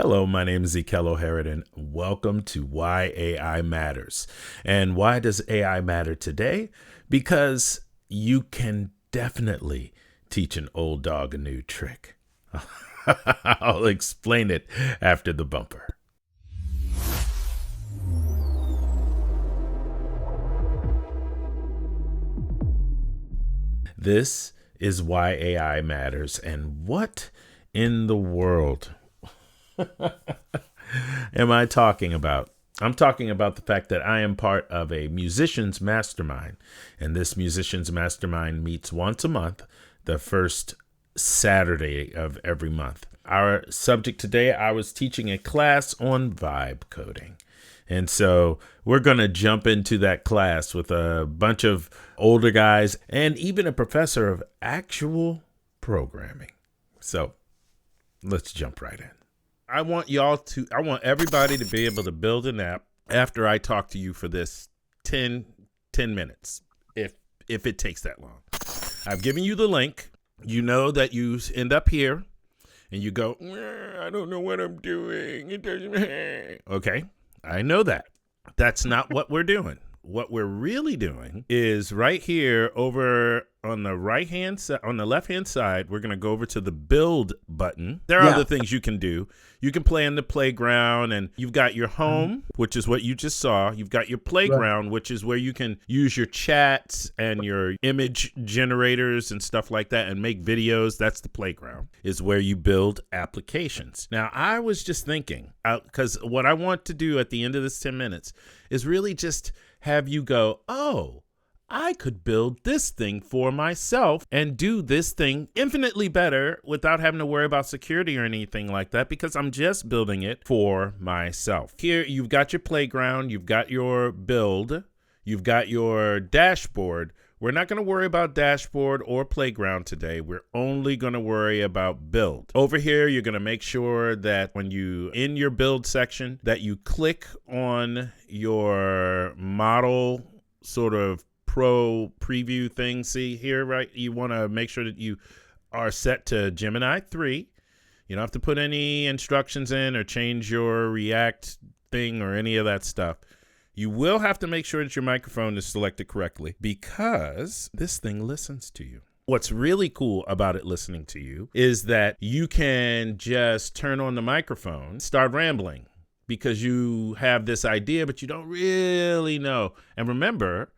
Hello, my name is Ekello Harrid, and welcome to Why AI Matters. And why does AI matter today? Because you can definitely teach an old dog a new trick. I'll explain it after the bumper. This is Why AI Matters, and what in the world am I talking about? I'm talking about the fact that I am part of a musician's mastermind, and this musician's mastermind meets once a month, the first Saturday of every month. Our subject today, I was teaching a class on vibe coding. And so we're going to jump into that class with a bunch of older guys and even a professor of actual programming. So let's jump right in. I want everybody to be able to build an app after I talk to you for this 10 minutes, if it takes that long. I've given you the link. You know that you end up here and you go, I don't know what I'm doing. It doesn't. Okay, I know that. That's not what we're doing. What we're really doing is right here over on the right-hand side, on the left-hand side, we're going to go over to the build button. There are other things you can do. You can play in the playground, and you've got your home, which is what you just saw. You've got your playground, which is where you can use your chats and your image generators and stuff like that and make videos. That's the playground, is where you build applications. Now, I was just thinking, because what I want to do at the end of this 10 minutes is really just have you go, oh, I could build this thing for myself and do this thing infinitely better without having to worry about security or anything like that, because I'm just building it for myself. Here, you've got your playground, you've got your build, you've got your dashboard. We're not going to worry about dashboard or playground today. We're only going to worry about build. Over here, you're going to make sure that when you, in your build section, that you click on your model sort of pro preview thing. See here, right? You want to make sure that you are set to Gemini 3. You don't have to put any instructions in or change your React thing or any of that stuff. You will have to make sure that your microphone is selected correctly because this thing listens to you. What's really cool about it listening to you is that you can just turn on the microphone, start rambling because you have this idea, but you don't really know. And remember,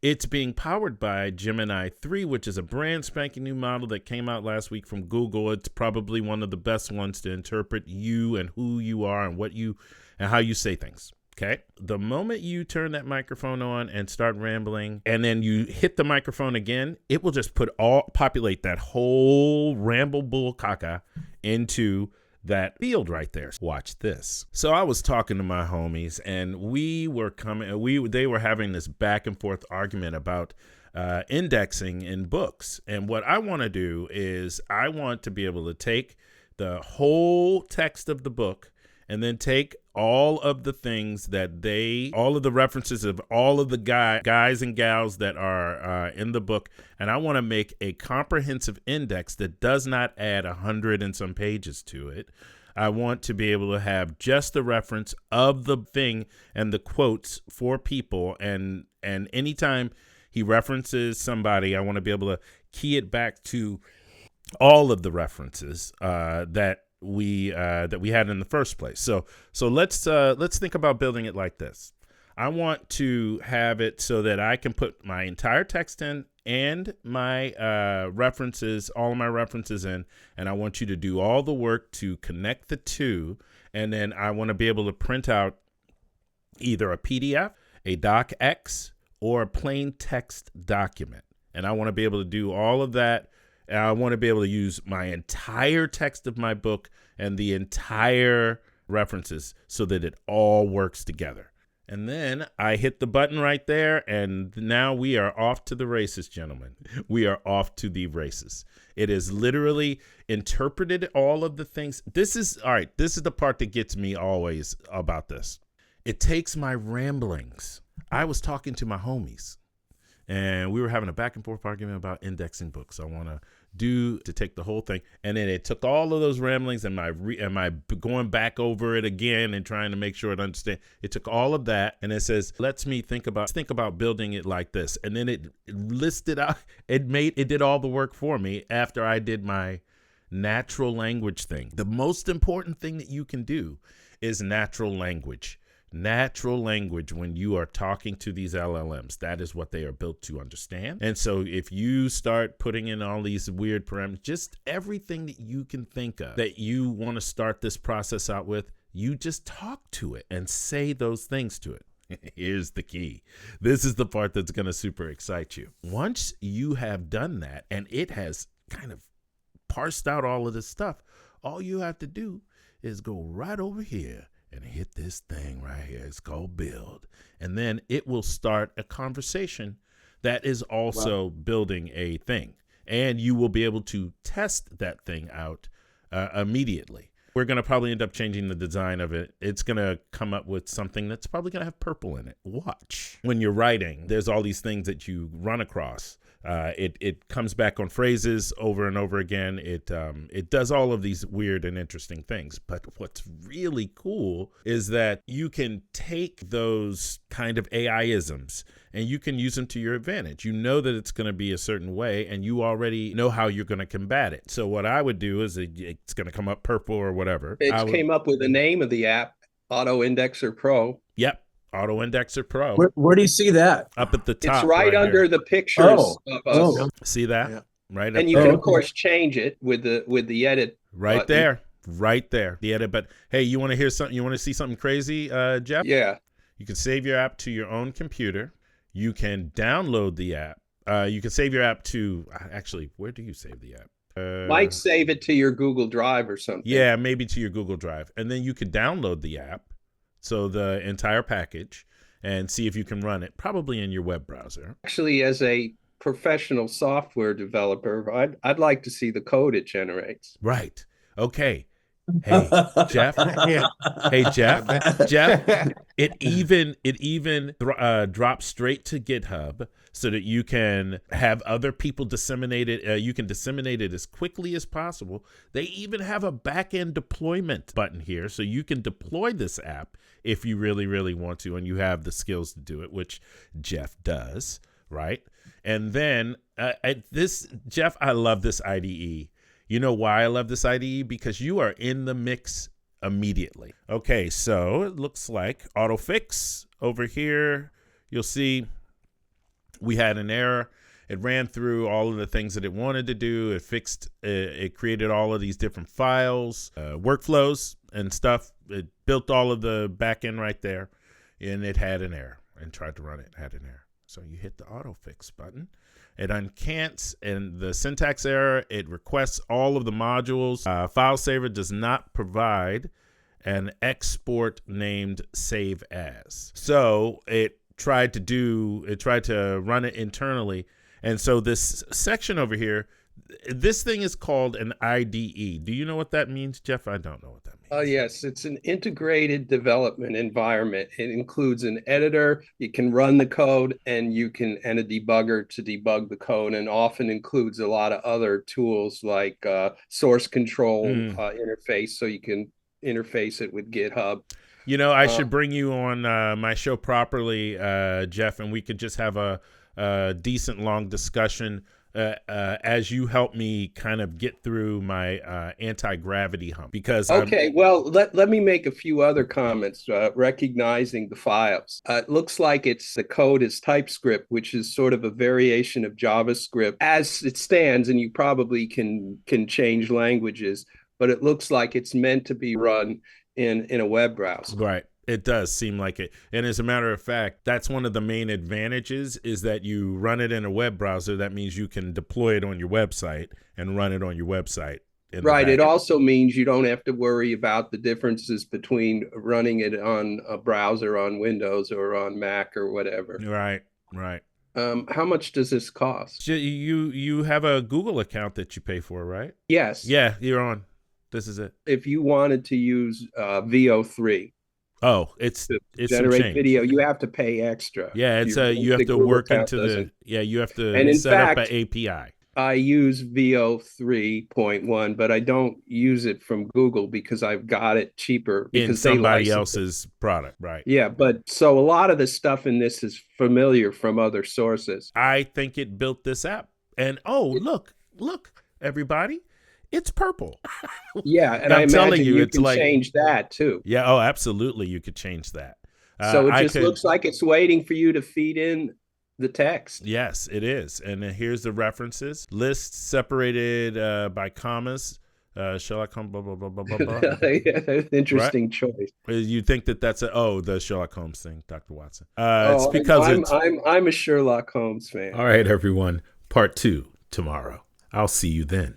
it's being powered by Gemini 3, which is a brand spanking new model that came out last week from Google. It's probably one of the best ones to interpret you and who you are and what you and how you say things. Okay. The moment you turn that microphone on and start rambling, and then you hit the microphone again, it will just populate that whole ramble bull caca into that field right there. Watch this. So I was talking to my homies, and they were having this back and forth argument about indexing in books. And what I want to do is I want to be able to take the whole text of the book and then take all of the things all of the references of all of the guys and gals that are in the book, and I want to make a comprehensive index that does not add 100 and some pages to it. I want to be able to have just the reference of the thing and the quotes for people, and anytime he references somebody, I want to be able to key it back to all of the references that we had in the first place. So let's think about building it like this. I want to have it so that I can put my entire text in and my references, all of my references in, and I want you to do all the work to connect the two, and then I want to be able to print out either a PDF, a docx, or a plain text document, and I want to be able to do all of that. And I want to be able to use my entire text of my book and the entire references so that it all works together. And then I hit the button right there, and now we are off to the races, gentlemen. We are off to the races. It is literally interpreted all of the things. This is the part that gets me always about this. It takes my ramblings. I was talking to my homies, and we were having a back and forth argument about indexing books. I want to to take the whole thing. And then it took all of those ramblings and my going back over it again and trying to make sure it understand. It took all of that and it says, let's me think about building it like this. And then it listed out, it did all the work for me after I did my natural language thing. The most important thing that you can do is natural language. Natural language when you are talking to these LLMs. That is what they are built to understand. And so if you start putting in all these weird parameters, just everything that you can think of that you want to start this process out with, you just talk to it and say those things to it. Here's the key. This is the part that's going to super excite you. Once you have done that and it has kind of parsed out all of this stuff, all you have to do is go right over here and hit this thing right here. It's called build. And then it will start a conversation that is also building a thing. And you will be able to test that thing out immediately. We're going to probably end up changing the design of it. It's going to come up with something that's probably going to have purple in it. Watch. When you're writing, there's all these things that you run across. It comes back on phrases over and over again. It does all of these weird and interesting things. But what's really cool is that you can take those kind of AI-isms and you can use them to your advantage. You know that it's going to be a certain way and you already know how you're going to combat it. So what I would do is it's going to come up purple or whatever. It came up with the name of the app, AutoIndexer Pro. Yep. AutoIndexer Pro. Where do you see that? Up at the top. It's right under here. The pictures of us. See that? Yeah. Right up and you can, of course, change it with the edit. Right button. there. Right there. The edit. But hey, you want to hear something? You want to see something crazy, Jeff? Yeah. You can save your app to your own computer. You can download the app. You can save your app to, actually, where do you save the app? Might save it to your Google Drive or something. Yeah, maybe to your Google Drive. And then you could download the app. So the entire package, and see if you can run it, probably in your web browser. Actually, as a professional software developer, I'd like to see the code it generates. Right. Okay. Hey, Jeff. Hey, Jeff. Jeff. It even drops straight to GitHub so that you can have other people disseminate it. You can disseminate it as quickly as possible. They even have a back-end deployment button here, so you can deploy this app if you really, really want to, and you have the skills to do it, which Jeff does, right? And then Jeff, I love this IDE. You know why I love this IDE? Because you are in the mix immediately. Okay, so it looks like Autofix over here. You'll see we had an error. It ran through all of the things that it wanted to do. It fixed, it created all of these different files, workflows and stuff. It built all of the back end right there, and it had an error and tried to run it, had an error. So you hit the Autofix button. It uncants and the syntax error. It requests all of the modules. File saver does not provide an export named save as. So it tried to run it internally. And so this section over here, this thing is called an IDE. Do you know what that means, Jeff? I don't know what that means. Yes, it's an integrated development environment. It includes an editor. You can run the code, and a debugger to debug the code, and often includes a lot of other tools like source control interface, so you can interface it with GitHub. You know, I should bring you on my show properly, Jeff, and we could just have a decent long discussion as you help me kind of get through my anti-gravity hump. Because well, let me make a few other comments recognizing the files. It looks like the code is TypeScript, which is sort of a variation of JavaScript as it stands, and you probably can change languages, but it looks like it's meant to be run in a web browser. Right. It does seem like it. And as a matter of fact, that's one of the main advantages is that you run it in a web browser. That means you can deploy it on your website and run it on your website. Right. It also means you don't have to worry about the differences between running it on a browser on Windows or on Mac or whatever. Right. Right. How much does this cost? You have a Google account that you pay for, right? Yes. Yeah, you're on. This is it. If you wanted to use VO3. Oh, it's generate video. You have to pay extra. Yeah, it's you have to work into you have to set up an API. I use VO 3.1, but I don't use it from Google because I've got it cheaper In because they somebody license it. else's product, right? Yeah, but so a lot of the stuff in this is familiar from other sources. I think it built this app. And oh, It, look, everybody, it's purple. yeah, and I I'm telling imagine you, you it's can like, change that too. yeah, oh, absolutely, you could change that. So it I just could, looks like it's waiting for you to feed in the text. yes, it is. And then here's the references: lists separated by commas. Sherlock Holmes, blah blah blah blah blah blah. Right? Interesting choice. You think that that's the Sherlock Holmes thing, Dr. Watson? It's Oh, because it's I'm a Sherlock Holmes fan. all right, everyone. Part 2 tomorrow. I'll see you then.